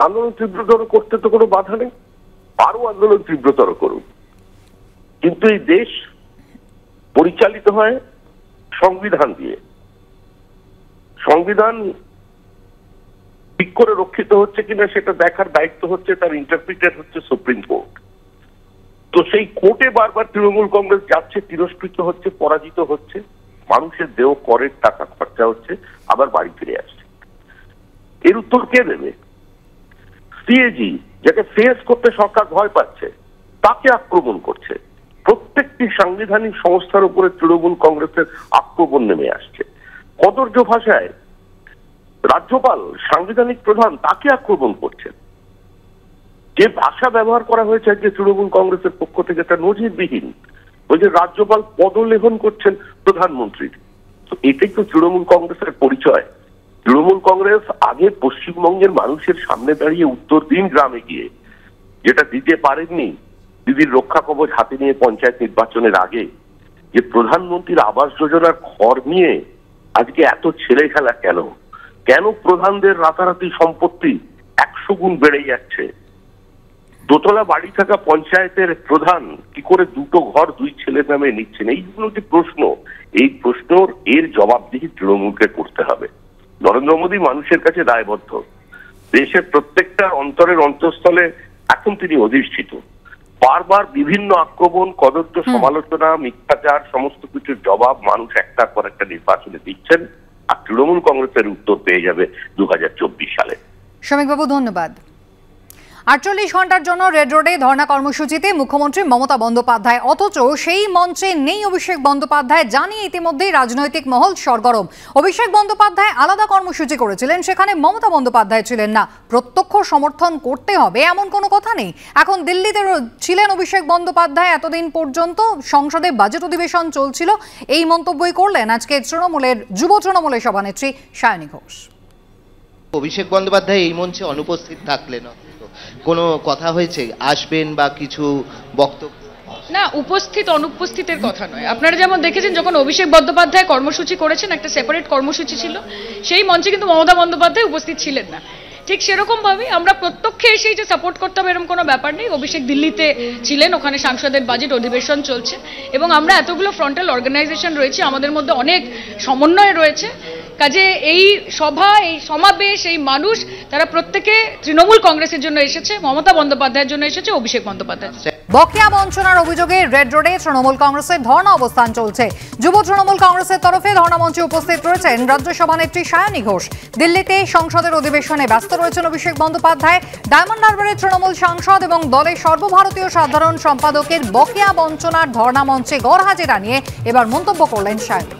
আন্দোলন তীব্রতর করতে তো কোনো বাধা নেই, আরো আন্দোলন তীব্রতর করুন, কিন্তু এই দেশ পরিচালিত হয় সংবিধান দিয়ে। সংবিধান ঠিক করে রক্ষিত হচ্ছে কিনা সেটা দেখার দায়িত্ব হচ্ছে, তার ইন্টারপ্রিটার হচ্ছে সুপ্রিম কোর্ট। তো সেই কোর্টে বারবার তৃণমূল কংগ্রেস যাচ্ছে, তিরস্কৃত হচ্ছে, পরাজিত হচ্ছে, মানুষের দেহ করের টাকা খরচা হচ্ছে, আবার বাড়ি ফিরে আসছে। এর উত্তর কে দেবে? সিএজি, যাকে ফেস করতে সরকার ভয় পাচ্ছে, তাকে আক্রমণ করছে। প্রত্যেকটি সাংবিধানিক সংস্থার উপরে তৃণমূল কংগ্রেসের আক্রমণ নেমে আসছে। কদর্য ভাষায় রাজ্যপাল, সাংবিধানিক প্রধান, তাকে আক্রমণ করছেন। যে ভাষা ব্যবহার করা হয়েছে আজকে তৃণমূল কংগ্রেসের পক্ষ থেকে তা নজিরবিহীন। ওই যে রাজ্যপাল পদলেখন করছেন প্রধানমন্ত্রীর, তো এটাই তো তৃণমূল কংগ্রেসের পরিচয়। তৃণমূল কংগ্রেস আগে পশ্চিমবঙ্গের মানুষের সামনে দাঁড়িয়ে উত্তর দিন গ্রামে গিয়ে, যেটা দিতে পারেননি দিদির রক্ষা কবচ হাতে নিয়ে পঞ্চায়েত নির্বাচনের আগে, যে প্রধানমন্ত্রীর আবাস যোজনার ঘর নিয়ে আজকে এত ছেলে খেলা কেন? কেন প্রধানদের রাতারাতি সম্পত্তি 100 গুণ বেড়ে যাচ্ছে? দোতলা বাড়ি থাকা পঞ্চায়েতের প্রধান কি করে দুটো ঘর 2 ছেলের নামে নিচ্ছেন? এইগুলো যে প্রশ্ন, এই প্রশ্নর এর জবাবদিহি তৃণমূলকে করতে হবে। নরেন্দ্র মোদী মানুষের কাছে দায়বদ্ধ। দেশের প্রত্যেকটা অন্তরের অন্তঃস্থলে এখন তিনি অধিষ্ঠিত। বারবার বিভিন্ন আক্রমণ, কদর্য সমালোচনা, মিথ্যাচার, সমস্ত কিছুর জবাব মানুষ একটার পর একটা নির্বাচনে দিচ্ছেন, আর তৃণমূল কংগ্রেসের উত্তর পেয়ে যাবে 2024 সালে। শ্রমিকবাবু, ধন্যবাদ। 48 ঘন্টার জন্য রেড রোডে ধর্ণা কর্মসূচিতে মুখ্যমন্ত্রী মমতা বন্দ্যোপাধ্যায়, অথচ সেই মঞ্চে নেই অভিষেক বন্দ্যোপাধ্যায়, জানিয়ে ইতিমধ্যেই রাজনৈতিক মহল সরগরম। অভিষেক বন্দ্যোপাধ্যায় আলাদা কর্মসূচি করেছিলেন, সেখানে মমতা বন্দ্যোপাধ্যায় ছিলেন না। প্রত্যক্ষ সমর্থন করতে হবে এমন কোনো কথা নেই। এখন দিল্লিতে ছিলেন অভিষেক বন্দ্যোপাধ্যায়, এতদিন পর্যন্ত সংসদে বাজেট অধিবেশন চলছিল। এই মন্তব্যই করলেন আজকে যুব তৃণমূলের সভানেত্রী সায়নী ঘোষ। অভিষেক বন্দ্যোপাধ্যায় এই মঞ্চে অনুপস্থিত থাকলেন, কোনো কথা হয়েছে আসবেন বা কিছু বক্তব্য? না, উপস্থিত অনুপস্থিতের কথা নয়। আপনারা যেমন দেখেছেন, যখন অভিষেক বন্দ্যোপাধ্যায় কর্মসূচি করেছেন, একটা সেপারেট কর্মসূচি ছিল, সেই মঞ্চে কিন্তু মমতা বন্দ্যোপাধ্যায় উপস্থিত ছিলেন না। ঠিক সেরকম ভাবে আমরা প্রত্যক্ষে এসেই যে সাপোর্ট করতে হবে এরকম কোনো ব্যাপার নেই। অভিষেক দিল্লিতে ছিলেন, ওখানে সাংসদের বাজেট অধিবেশন চলছে, এবং আমরা এতগুলো ফ্রন্টাল অর্গানাইজেশন রয়েছে, আমাদের মধ্যে অনেক সমন্বয় রয়েছে। কাজে এই সভা, এই সমাবেশ, এই মানুষ, তারা প্রত্যেকে তৃণমূল কংগ্রেসের জন্য এসেছে, মমতা বন্দ্যোপাধ্যায়ের জন্য এসেছে, অভিষেক বন্দ্যোপাধ্যায়। বকেয়া বঞ্চনার অভিযোগে রেড রোডে তৃণমূল কংগ্রেসের ধর্ণা অবস্থান চলছে। যুব তৃণমূল কংগ্রেসের তরফে ধর্ণা মঞ্চে উপস্থিত রয়েছেন রাজ্য সভানেত্রী সায়নী ঘোষ। দিল্লিতে সংসদের অধিবেশনে ব্যস্ত রয়েছেন অভিষেক বন্দ্যোপাধ্যায়। ডায়মন্ড হারবারের তৃণমূল সাংসদ এবং দলের সর্বভারতীয় সাধারণ সম্পাদকের বকেয়া বঞ্চনার ধর্ণা মঞ্চে গড়হাজিরা নিয়ে এবার মন্তব্য করলেন সায়নী।